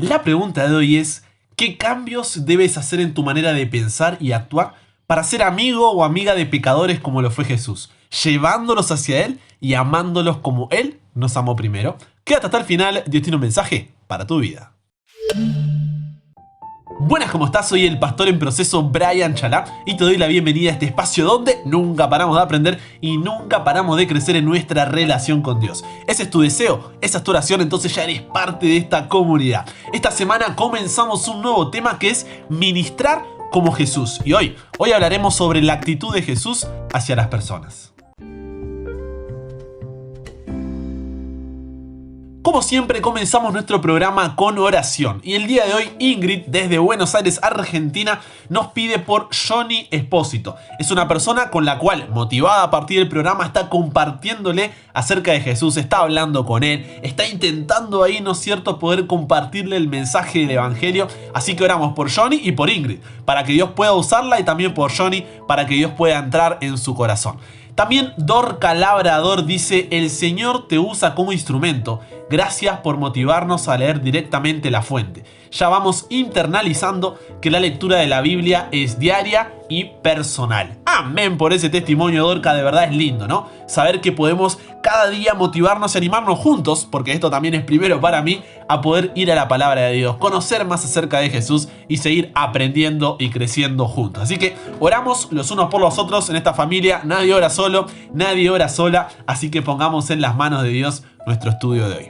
La pregunta de hoy es, ¿qué cambios debes hacer en tu manera de pensar y actuar para ser amigo o amiga de pecadores como lo fue Jesús, llevándolos hacia Él y amándolos como Él nos amó primero? Quédate hasta el final, Dios tiene un mensaje para tu vida. Buenas, ¿cómo estás? Soy el pastor en proceso Brian Chalá y te doy la bienvenida a este espacio donde nunca paramos de aprender y nunca paramos de crecer en nuestra relación con Dios. Ese es tu deseo, esa es tu oración, entonces ya eres parte de esta comunidad. Esta semana comenzamos un nuevo tema que es ministrar como Jesús. Y hoy hablaremos sobre la actitud de Jesús hacia las personas. Como siempre, comenzamos nuestro programa con oración. Y el día de hoy, Ingrid, desde Buenos Aires, Argentina, nos pide por Johnny Espósito. Es una persona con la cual, motivada a partir del programa, está compartiéndole acerca de Jesús, está hablando con él, está intentando ahí, ¿no es cierto?, poder compartirle el mensaje del Evangelio. Así que oramos por Johnny y por Ingrid, para que Dios pueda usarla, y también por Johnny, para que Dios pueda entrar en su corazón. También Dorca Labrador dice: el Señor te usa como instrumento. Gracias por motivarnos a leer directamente la fuente. Ya vamos internalizando que la lectura de la Biblia es diaria y personal. Amén por ese testimonio, Dorca, de verdad es lindo, ¿no? Saber que podemos cada día motivarnos y animarnos juntos, porque esto también es primero para mí, a poder ir a la palabra de Dios, conocer más acerca de Jesús y seguir aprendiendo y creciendo juntos. Así que oramos los unos por los otros en esta familia. Nadie ora solo, nadie ora sola, así que pongamos en las manos de Dios nuestro estudio de hoy.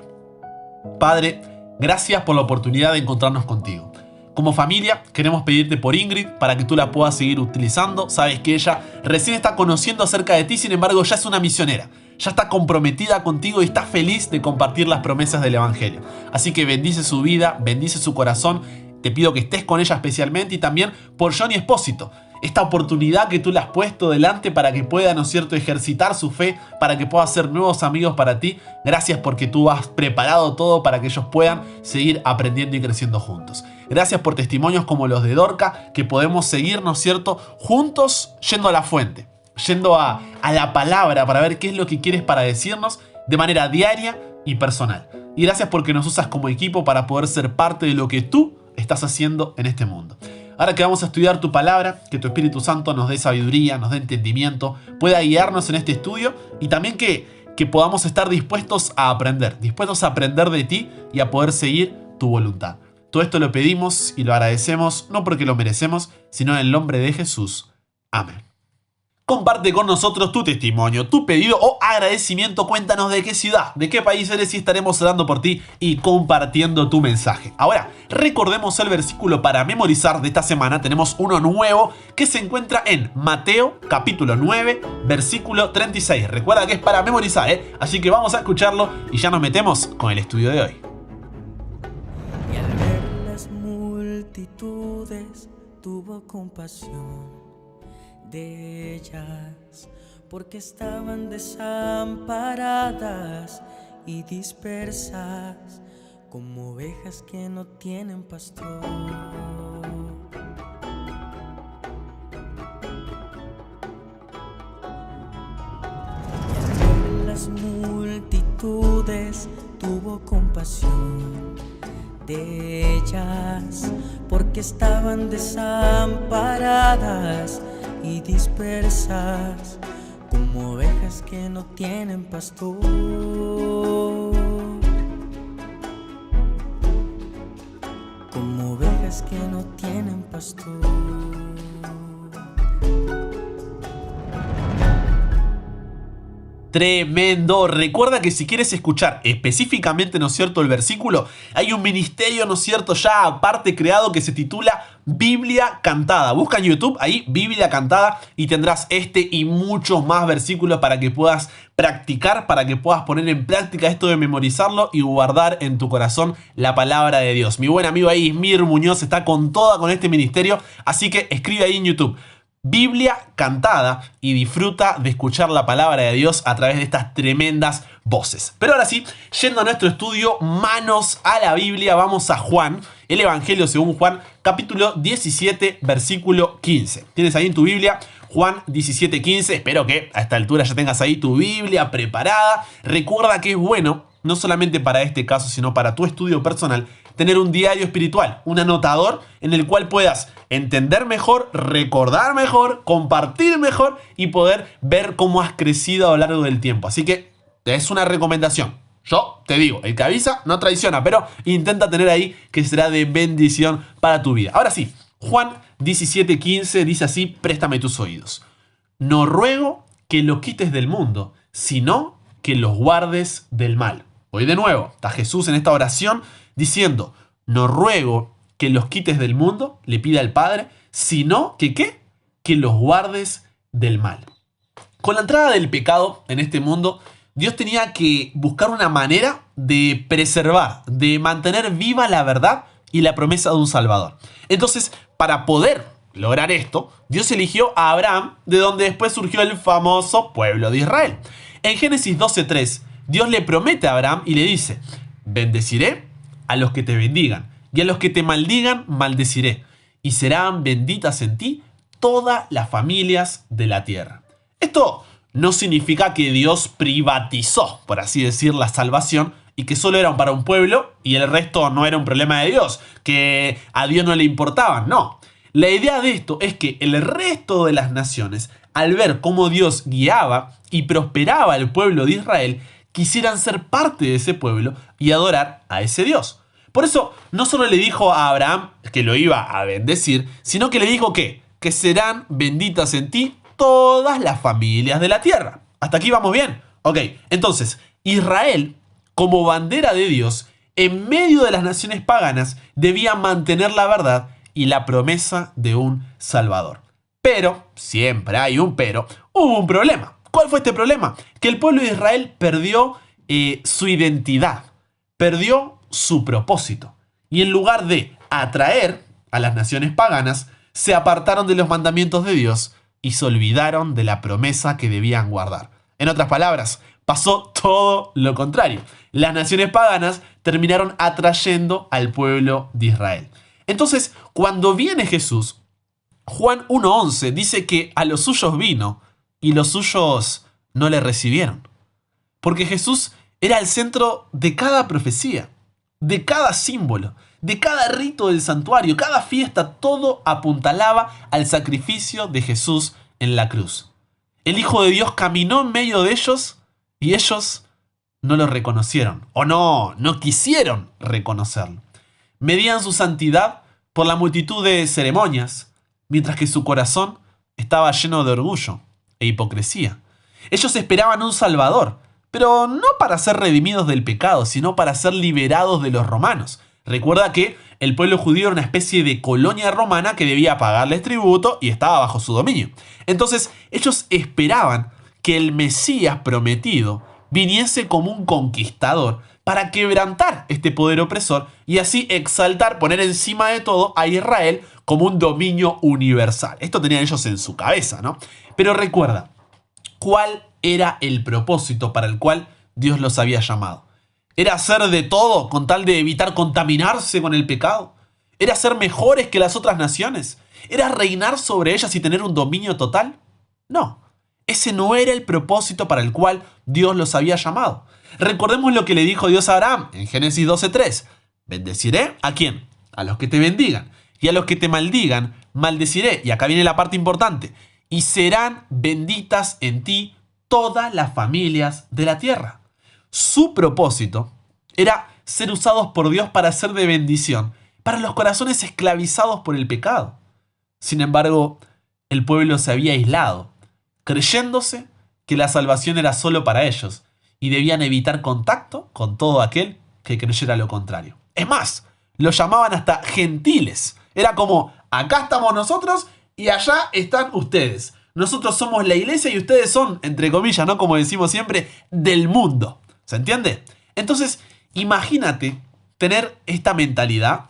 Padre, gracias por la oportunidad de encontrarnos contigo. Como familia, queremos pedirte por Ingrid para que tú la puedas seguir utilizando. Sabes que ella recién está conociendo acerca de ti, sin embargo ya es una misionera. Ya está comprometida contigo y está feliz de compartir las promesas del Evangelio. Así que bendice su vida, bendice su corazón. Te pido que estés con ella especialmente, y también por Johnny Espósito. Esta oportunidad que tú le has puesto delante para que pueda, ¿no es cierto?, ejercitar su fe, para que pueda hacer nuevos amigos para ti. Gracias porque tú has preparado todo para que ellos puedan seguir aprendiendo y creciendo juntos. Gracias por testimonios como los de Dorca, que podemos seguir, ¿no es cierto?, juntos yendo a la fuente, yendo a la palabra para ver qué es lo que quieres para decirnos de manera diaria y personal. Y gracias porque nos usas como equipo para poder ser parte de lo que tú estás haciendo en este mundo. Ahora que vamos a estudiar tu palabra, que tu Espíritu Santo nos dé sabiduría, nos dé entendimiento, pueda guiarnos en este estudio, y también que podamos estar dispuestos a aprender de ti y a poder seguir tu voluntad. Todo esto lo pedimos y lo agradecemos, no porque lo merecemos, sino en el nombre de Jesús. Amén. Comparte con nosotros tu testimonio, tu pedido o agradecimiento. Cuéntanos de qué ciudad, de qué país eres, y estaremos orando por ti y compartiendo tu mensaje. Ahora, recordemos el versículo para memorizar de esta semana. Tenemos uno nuevo que se encuentra en Mateo capítulo 9, versículo 36. Recuerda que es para memorizar, así que vamos a escucharlo y ya nos metemos con el estudio de hoy. Y al ver las multitudes tuvo compasión de ellas, porque estaban desamparadas y dispersas como ovejas que no tienen pastor. Y al ver las multitudes tuvo compasión de ellas, porque estaban desamparadas y dispersas como ovejas que no tienen pastor. Como ovejas que no tienen pastor. Tremendo. Recuerda que si quieres escuchar específicamente, ¿no es cierto?, el versículo, hay un ministerio, ¿no es cierto?, ya aparte creado que se titula Biblia Cantada. Busca en YouTube ahí Biblia Cantada y tendrás este y muchos más versículos para que puedas practicar, para que puedas poner en práctica esto de memorizarlo y guardar en tu corazón la palabra de Dios. Mi buen amigo ahí, Ismir Muñoz, está con toda con este ministerio, así que escribe ahí en YouTube Biblia Cantada y disfruta de escuchar la palabra de Dios a través de estas tremendas voces. Pero ahora sí, yendo a nuestro estudio, manos a la Biblia, vamos a Juan, el Evangelio según Juan, capítulo 17, versículo 15. Tienes ahí en tu Biblia Juan 17:15. Espero que a esta altura ya tengas ahí tu Biblia preparada. Recuerda que es bueno, no solamente para este caso, sino para tu estudio personal, tener un diario espiritual, un anotador en el cual puedas entender mejor, recordar mejor, compartir mejor y poder ver cómo has crecido a lo largo del tiempo. Así que es una recomendación. Yo te digo, el que avisa no traiciona, pero intenta tener ahí que será de bendición para tu vida. Ahora sí, Juan 17:15 dice así: préstame tus oídos. No ruego que lo quites del mundo, sino que los guardes del mal. Hoy de nuevo, está Jesús en esta oración diciendo: no ruego que los quites del mundo, le pide al Padre, sino que ¿qué? Que los guardes del mal. Con la entrada del pecado en este mundo, Dios tenía que buscar una manera de preservar, de mantener viva la verdad y la promesa de un Salvador. Entonces, para poder lograr esto, Dios eligió a Abraham, de donde después surgió el famoso pueblo de Israel. En Génesis 12:3, Dios le promete a Abraham y le dice: bendeciré a los que te bendigan, y a los que te maldigan, maldeciré, y serán benditas en ti todas las familias de la tierra. Esto no significa que Dios privatizó, por así decir, la salvación y que solo era para un pueblo y el resto no era un problema de Dios, que a Dios no le importaban, no. La idea de esto es que el resto de las naciones, al ver cómo Dios guiaba y prosperaba al pueblo de Israel, quisieran ser parte de ese pueblo y adorar a ese Dios. Por eso, no solo le dijo a Abraham que lo iba a bendecir, sino que le dijo que serán benditas en ti todas las familias de la tierra. ¿Hasta aquí vamos bien? Ok, entonces, Israel, como bandera de Dios, en medio de las naciones paganas, debía mantener la verdad y la promesa de un Salvador. Pero, siempre hay un pero, hubo un problema. ¿Cuál fue este problema? Que el pueblo de Israel perdió su identidad, perdió su propósito. Y en lugar de atraer a las naciones paganas, se apartaron de los mandamientos de Dios y se olvidaron de la promesa que debían guardar. En otras palabras, pasó todo lo contrario. Las naciones paganas terminaron atrayendo al pueblo de Israel. Entonces, cuando viene Jesús, Juan 1:11 dice que a los suyos vino y los suyos no le recibieron. Porque Jesús era el centro de cada profecía, de cada símbolo, de cada rito del santuario, cada fiesta, todo apuntalaba al sacrificio de Jesús en la cruz. El Hijo de Dios caminó en medio de ellos y ellos no lo reconocieron, o no quisieron reconocerlo. Medían su santidad por la multitud de ceremonias, mientras que su corazón estaba lleno de orgullo e hipocresía. Ellos esperaban un Salvador, pero no para ser redimidos del pecado, sino para ser liberados de los romanos. Recuerda que el pueblo judío era una especie de colonia romana que debía pagarles tributo y estaba bajo su dominio. Entonces, ellos esperaban que el Mesías prometido viniese como un conquistador para quebrantar este poder opresor y así exaltar, poner encima de todo a Israel como un dominio universal. Esto tenían ellos en su cabeza, ¿no? Pero recuerda, ¿cuál era el propósito para el cual Dios los había llamado? ¿Era hacer de todo con tal de evitar contaminarse con el pecado? ¿Era ser mejores que las otras naciones? ¿Era reinar sobre ellas y tener un dominio total? No, ese no era el propósito para el cual Dios los había llamado. Recordemos lo que le dijo Dios a Abraham en Génesis 12:3. Bendeciré ¿a quién? A los que te bendigan. Y a los que te maldigan, maldeciré. Y acá viene la parte importante. Y serán benditas en ti todas las familias de la tierra. Su propósito era ser usados por Dios para ser de bendición para los corazones esclavizados por el pecado. Sin embargo, el pueblo se había aislado, creyéndose que la salvación era solo para ellos y debían evitar contacto con todo aquel que creyera lo contrario. Es más, los llamaban hasta gentiles. Era como, acá estamos nosotros y allá están ustedes. Nosotros somos la iglesia y ustedes son, entre comillas, ¿no? Como decimos siempre, del mundo. ¿Se entiende? Entonces, imagínate tener esta mentalidad.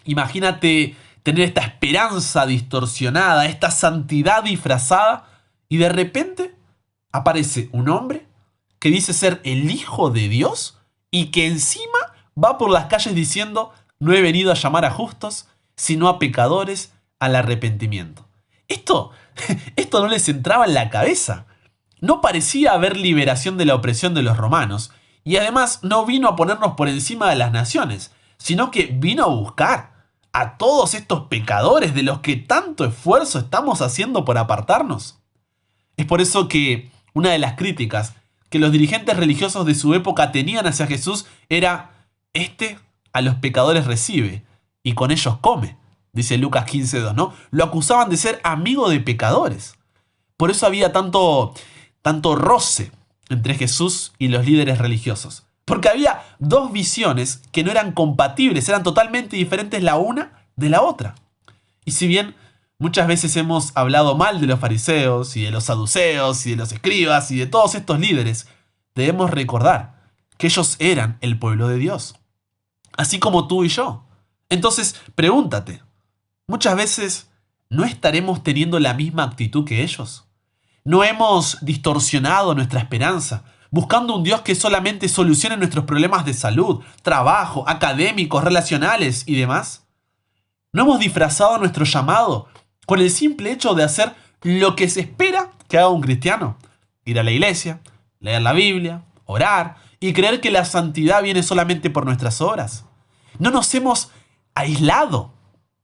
Imagínate tener esta esperanza distorsionada, esta santidad disfrazada. Y de repente aparece un hombre que dice ser el Hijo de Dios y que encima va por las calles diciendo: no he venido a llamar a justos, sino a pecadores al arrepentimiento. Esto no les entraba en la cabeza. No parecía haber liberación de la opresión de los romanos, y además no vino a ponernos por encima de las naciones, sino que vino a buscar a todos estos pecadores de los que tanto esfuerzo estamos haciendo por apartarnos. Es por eso que una de las críticas que los dirigentes religiosos de su época tenían hacia Jesús era: este a los pecadores recibe y con ellos come, dice Lucas 15:2, ¿no? Lo acusaban de ser amigo de pecadores. Por eso había tanto roce entre Jesús y los líderes religiosos. Porque había dos visiones que no eran compatibles, eran totalmente diferentes la una de la otra. Y si bien muchas veces hemos hablado mal de los fariseos y de los saduceos y de los escribas y de todos estos líderes, debemos recordar que ellos eran el pueblo de Dios, así como tú y yo. Entonces, pregúntate, muchas veces ¿no estaremos teniendo la misma actitud que ellos? ¿No hemos distorsionado nuestra esperanza, buscando un Dios que solamente solucione nuestros problemas de salud, trabajo, académicos, relacionales y demás? ¿No hemos disfrazado nuestro llamado con el simple hecho de hacer lo que se espera que haga un cristiano? Ir a la iglesia, leer la Biblia, orar y creer que la santidad viene solamente por nuestras obras. ¿No nos hemos aislado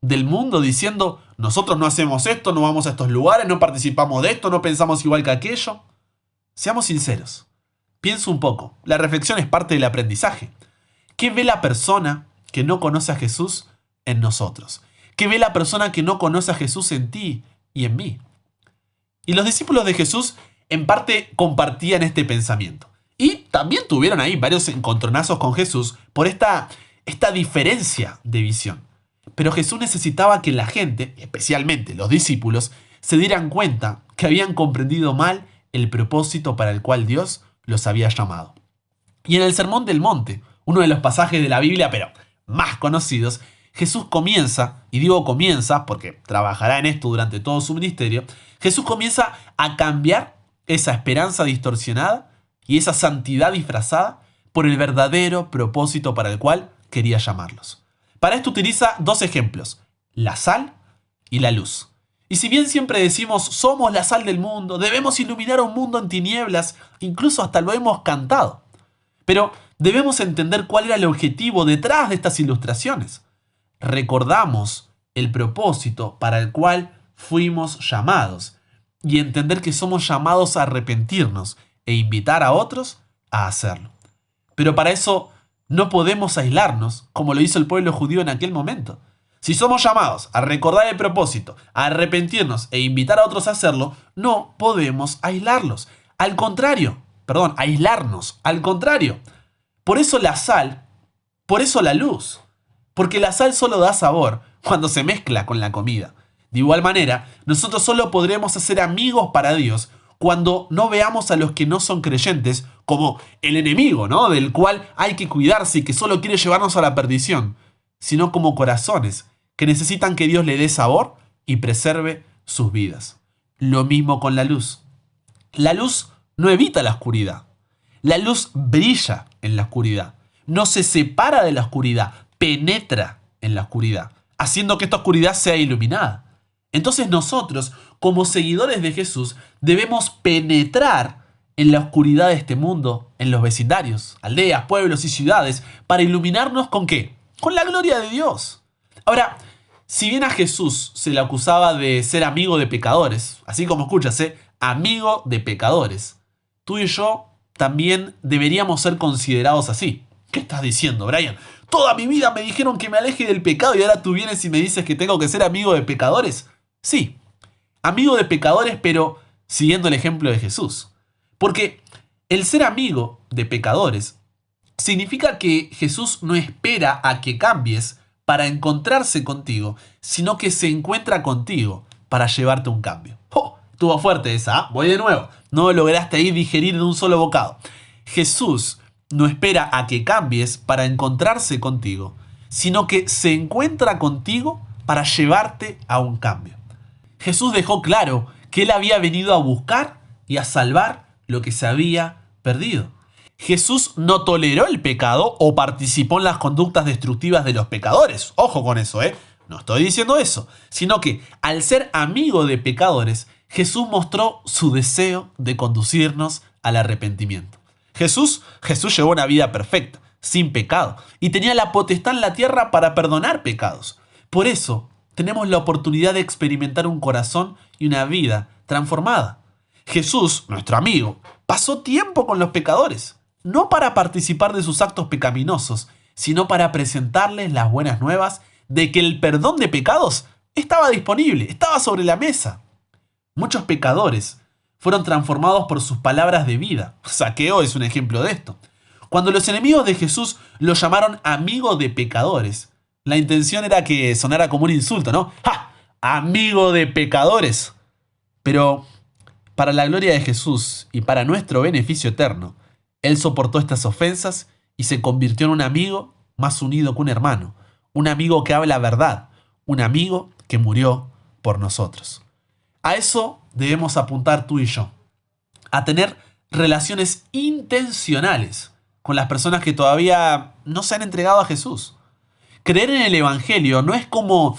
del mundo diciendo: nosotros no hacemos esto, no vamos a estos lugares, no participamos de esto, no pensamos igual que aquello? Seamos sinceros. Piensa un poco. La reflexión es parte del aprendizaje. ¿Qué ve la persona que no conoce a Jesús en nosotros? ¿Qué ve la persona que no conoce a Jesús en ti y en mí? Y los discípulos de Jesús en parte compartían este pensamiento. Y también tuvieron ahí varios encontronazos con Jesús por esta diferencia de visión. Pero Jesús necesitaba que la gente, especialmente los discípulos, se dieran cuenta que habían comprendido mal el propósito para el cual Dios los había llamado. Y en el Sermón del Monte, uno de los pasajes de la Biblia, pero más conocidos, Jesús comienza, y digo comienza porque trabajará en esto durante todo su ministerio, Jesús comienza a cambiar esa esperanza distorsionada y esa santidad disfrazada por el verdadero propósito para el cual quería llamarlos. Para esto utiliza dos ejemplos: la sal y la luz. Y si bien siempre decimos somos la sal del mundo, debemos iluminar un mundo en tinieblas, incluso hasta lo hemos cantado, pero debemos entender cuál era el objetivo detrás de estas ilustraciones. Recordamos el propósito para el cual fuimos llamados y entender que somos llamados a arrepentirnos e invitar a otros a hacerlo. Pero para eso no podemos aislarnos como lo hizo el pueblo judío en aquel momento. Si somos llamados a recordar el propósito, a arrepentirnos e invitar a otros a hacerlo, no podemos aislarnos. Al contrario. Por eso la sal, por eso la luz. Porque la sal solo da sabor cuando se mezcla con la comida. De igual manera, nosotros solo podremos hacer amigos para Dios cuando no veamos a los que no son creyentes como el enemigo, ¿no?, del cual hay que cuidarse y que solo quiere llevarnos a la perdición, sino como corazones que necesitan que Dios le dé sabor y preserve sus vidas. Lo mismo con la luz. La luz no evita la oscuridad. La luz brilla en la oscuridad. No se separa de la oscuridad, penetra en la oscuridad, haciendo que esta oscuridad sea iluminada. Entonces nosotros, como seguidores de Jesús, debemos penetrar en la oscuridad de este mundo, en los vecindarios, aldeas, pueblos y ciudades, para iluminarnos ¿con qué? Con la gloria de Dios. Ahora, si bien a Jesús se le acusaba de ser amigo de pecadores, así como escuchas, amigo de pecadores, tú y yo también deberíamos ser considerados así. ¿Qué estás diciendo, Brian? Toda mi vida me dijeron que me aleje del pecado y ahora tú vienes y me dices que tengo que ser amigo de pecadores. Sí, amigo de pecadores, pero siguiendo el ejemplo de Jesús. Porque el ser amigo de pecadores significa que Jesús no espera a que cambies para encontrarse contigo, sino que se encuentra contigo para llevarte un cambio. ¡Oh! Estuvo fuerte esa, ¿eh? Voy de nuevo. No lo lograste ahí digerir de un solo bocado. Jesús no espera a que cambies para encontrarse contigo, sino que se encuentra contigo para llevarte a un cambio. Jesús dejó claro que Él había venido a buscar y a salvar lo que se había perdido. Jesús no toleró el pecado o participó en las conductas destructivas de los pecadores. Ojo con eso, no estoy diciendo eso, sino que al ser amigo de pecadores, Jesús mostró su deseo de conducirnos al arrepentimiento. Jesús llevó una vida perfecta, sin pecado, y tenía la potestad en la tierra para perdonar pecados. Por eso, tenemos la oportunidad de experimentar un corazón y una vida transformada. Jesús, nuestro amigo, pasó tiempo con los pecadores, no para participar de sus actos pecaminosos, sino para presentarles las buenas nuevas de que el perdón de pecados estaba disponible, estaba sobre la mesa. Muchos pecadores fueron transformados por sus palabras de vida. Zaqueo es un ejemplo de esto. Cuando los enemigos de Jesús lo llamaron amigo de pecadores, la intención era que sonara como un insulto, ¿no? ¡Ja! ¡Amigo de pecadores! Pero para la gloria de Jesús y para nuestro beneficio eterno, Él soportó estas ofensas y se convirtió en un amigo más unido que un hermano, un amigo que habla verdad, un amigo que murió por nosotros. A eso debemos apuntar tú y yo, a tener relaciones intencionales con las personas que todavía no se han entregado a Jesús. Creer en el Evangelio no es como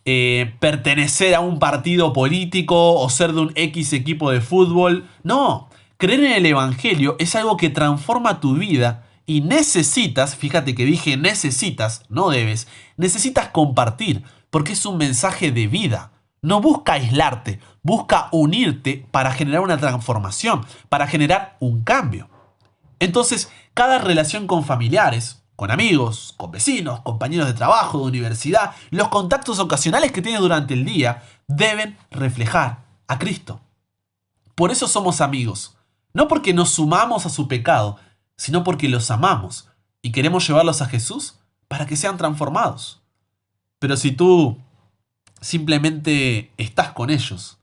pertenecer a un partido político o ser de un X equipo de fútbol. No, creer en el Evangelio es algo que transforma tu vida y necesitas, fíjate que dije necesitas, no debes, necesitas compartir porque es un mensaje de vida. No busca aislarte, busca unirte para generar una transformación, para generar un cambio. Entonces, cada relación con familiares, con amigos, con vecinos, compañeros de trabajo, de universidad, los contactos ocasionales que tienes durante el día deben reflejar a Cristo. Por eso somos amigos, no porque nos sumamos a su pecado, sino porque los amamos y queremos llevarlos a Jesús para que sean transformados. Pero si tú simplemente estás con ellos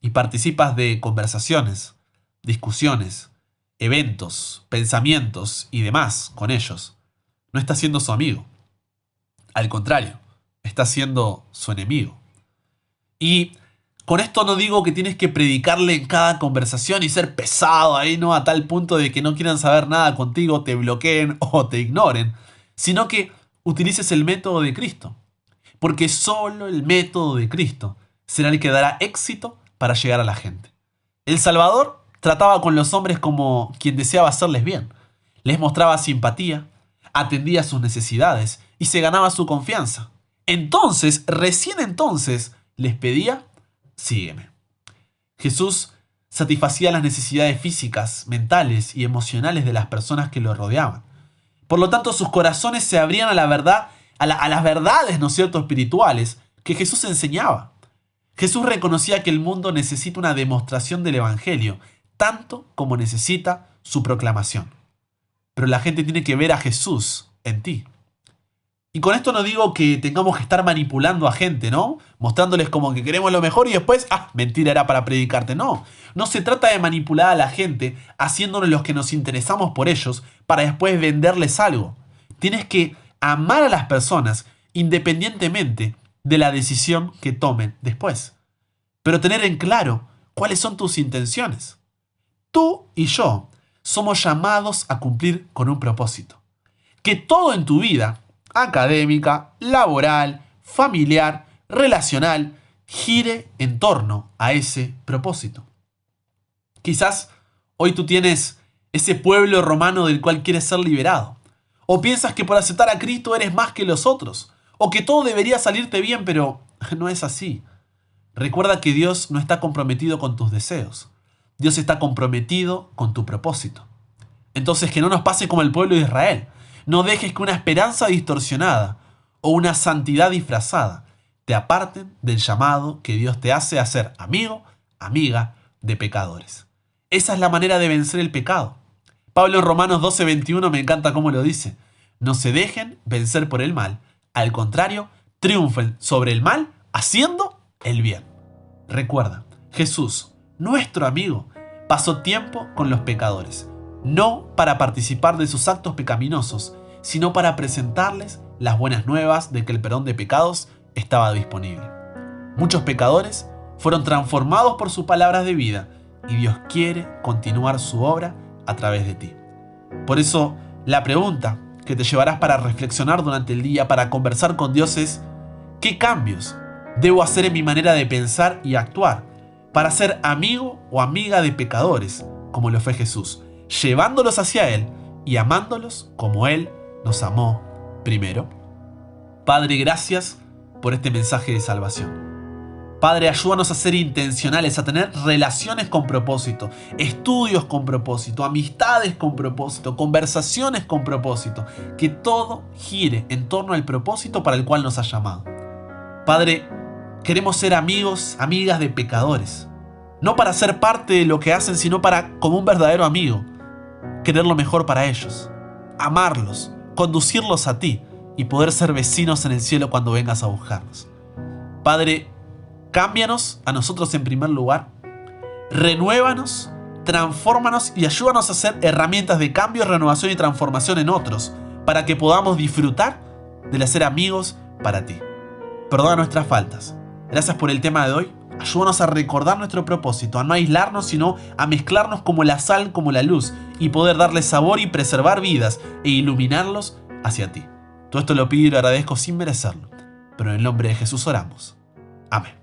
y participas de conversaciones, discusiones, eventos, pensamientos y demás con ellos, no estás siendo su amigo. Al contrario, estás siendo su enemigo. Y con esto no digo que tienes que predicarle en cada conversación y ser pesado ahí, ¿no? A tal punto de que no quieran saber nada contigo, te bloqueen o te ignoren, sino que utilices el método de Cristo. Porque solo el método de Cristo será el que dará éxito para llegar a la gente. El Salvador trataba con los hombres como quien deseaba hacerles bien. Les mostraba simpatía, atendía sus necesidades y se ganaba su confianza. Entonces, recién entonces, les pedía, sígueme. Jesús satisfacía las necesidades físicas, mentales y emocionales de las personas que lo rodeaban. Por lo tanto, sus corazones se abrían a la verdad, a las verdades, ¿no es cierto?, espirituales que Jesús enseñaba. Jesús reconocía que el mundo necesita una demostración del Evangelio, tanto como necesita su proclamación. Pero la gente tiene que ver a Jesús en ti. Y con esto no digo que tengamos que estar manipulando a gente, ¿no? Mostrándoles como que queremos lo mejor y después, mentira, era para predicarte. No, no se trata de manipular a la gente haciéndonos los que nos interesamos por ellos para después venderles algo. Tienes que amar a las personas independientemente de la decisión que tomen después. Pero tener en claro cuáles son tus intenciones. Tú y yo somos llamados a cumplir con un propósito. Que todo en tu vida, académica, laboral, familiar, relacional, gire en torno a ese propósito. Quizás hoy tú tienes ese pueblo romano del cual quieres ser liberado. O piensas que por aceptar a Cristo eres más que los otros. O que todo debería salirte bien, pero no es así. Recuerda que Dios no está comprometido con tus deseos. Dios está comprometido con tu propósito. Entonces que no nos pase como el pueblo de Israel. No dejes que una esperanza distorsionada o una santidad disfrazada te aparten del llamado que Dios te hace a ser amigo, amiga de pecadores. Esa es la manera de vencer el pecado. Pablo en Romanos 12:21 me encanta cómo lo dice. No se dejen vencer por el mal. Al contrario, triunfen sobre el mal haciendo el bien. Recuerda, Jesús, nuestro amigo, pasó tiempo con los pecadores. No para participar de sus actos pecaminosos, sino para presentarles las buenas nuevas de que el perdón de pecados estaba disponible. Muchos pecadores fueron transformados por sus palabras de vida y Dios quiere continuar su obra a través de ti. Por eso, la pregunta que te llevarás para reflexionar durante el día, para conversar con Dios es: ¿qué cambios debo hacer en mi manera de pensar y actuar para ser amigo o amiga de pecadores, como lo fue Jesús, llevándolos hacia Él y amándolos como Él nos amó primero. Padre, gracias por este mensaje de salvación. Padre, ayúdanos a ser intencionales, a tener relaciones con propósito, estudios con propósito, amistades con propósito, conversaciones con propósito. Que todo gire en torno al propósito para el cual nos has llamado. Padre, queremos ser amigos, amigas de pecadores. No para ser parte de lo que hacen, sino para, como un verdadero amigo, querer lo mejor para ellos, amarlos, conducirlos a ti y poder ser vecinos en el cielo cuando vengas a buscarnos. Padre, cámbianos a nosotros en primer lugar, renuévanos, transfórmanos y ayúdanos a ser herramientas de cambio, renovación y transformación en otros, para que podamos disfrutar del hacer amigos para ti. Perdona nuestras faltas. Gracias por el tema de hoy. Ayúdanos a recordar nuestro propósito, a no aislarnos, sino a mezclarnos como la sal, como la luz, y poder darle sabor y preservar vidas e iluminarlos hacia ti. Todo esto lo pido y lo agradezco sin merecerlo, pero en el nombre de Jesús oramos. Amén.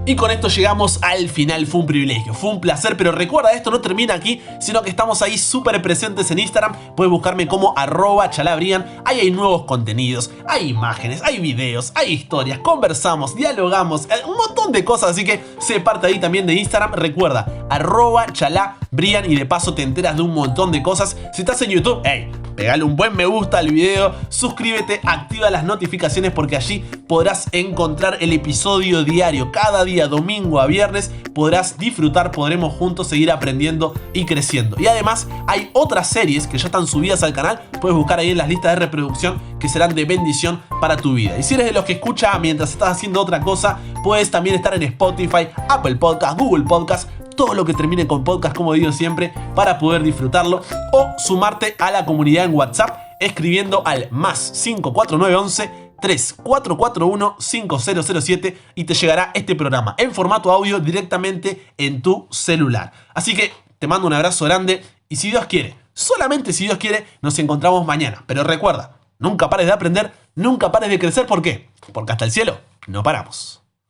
Y con esto llegamos al final. Fue un privilegio, fue un placer, pero recuerda, esto no termina aquí, sino que estamos ahí súper presentes en Instagram. Puedes buscarme como @chalabrian. Ahí hay nuevos contenidos, hay imágenes, hay videos, hay historias, conversamos, dialogamos, un montón de cosas, así que sé parte ahí también de Instagram. Recuerda, @chalabrian, y de paso te enteras de un montón de cosas. Si estás en YouTube, pegale un buen me gusta al video, suscríbete, activa las notificaciones porque allí podrás encontrar el episodio diario. Cada día, domingo a viernes, podrás disfrutar, podremos juntos seguir aprendiendo y creciendo. Y además hay otras series que ya están subidas al canal, puedes buscar ahí en las listas de reproducción, que serán de bendición para tu vida. Y si eres de los que escucha mientras estás haciendo otra cosa, puedes también estar en Spotify, Apple Podcast, Google Podcast, todo lo que termine con podcast, como digo siempre, para poder disfrutarlo, o sumarte a la comunidad en WhatsApp escribiendo al +54911 3441 5007 y te llegará este programa en formato audio directamente en tu celular. Así que te mando un abrazo grande y si Dios quiere, solamente si Dios quiere, nos encontramos mañana. Pero recuerda, nunca pares de aprender, nunca pares de crecer. ¿Por qué? Porque hasta el cielo no paramos.